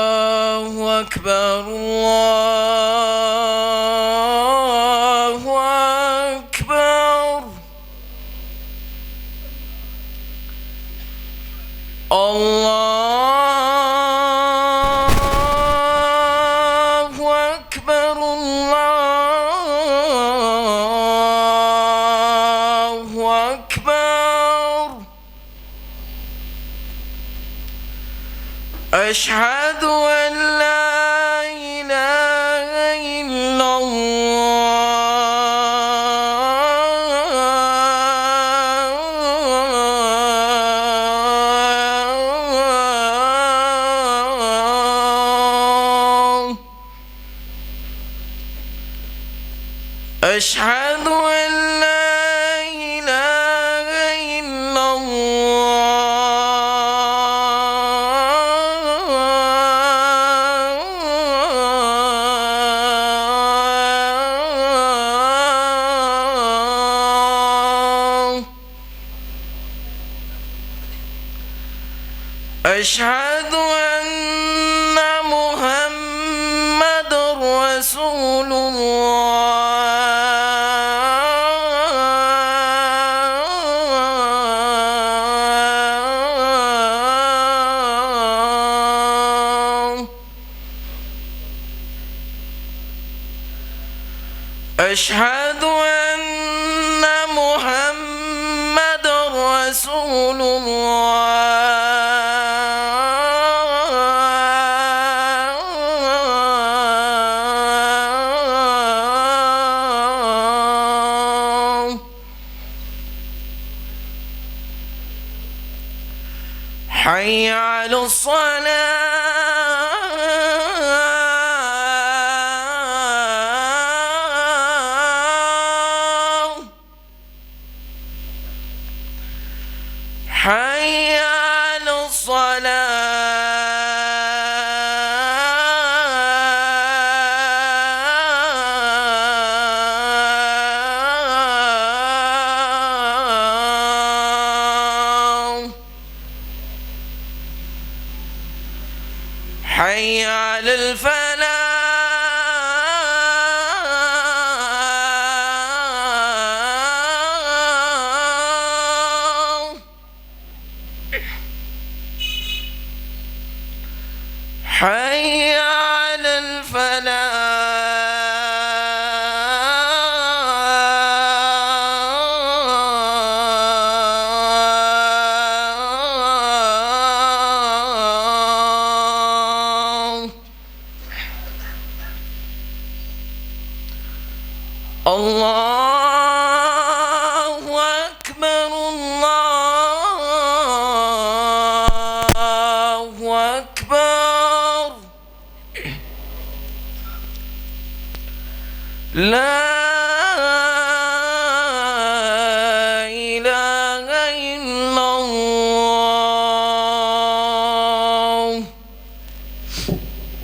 الله أكبر الله أكبر الله أكبر الله أكبر أشهد أن لا إله إلا الله أشهد أن لا إله إلا الله أشهد أن محمد رسول الله أشهد أن محمد رسول الله حي على الصلاة حي على الصلاة حي على الفلاح حي على الفلاح الله أكبر الله أكبر لا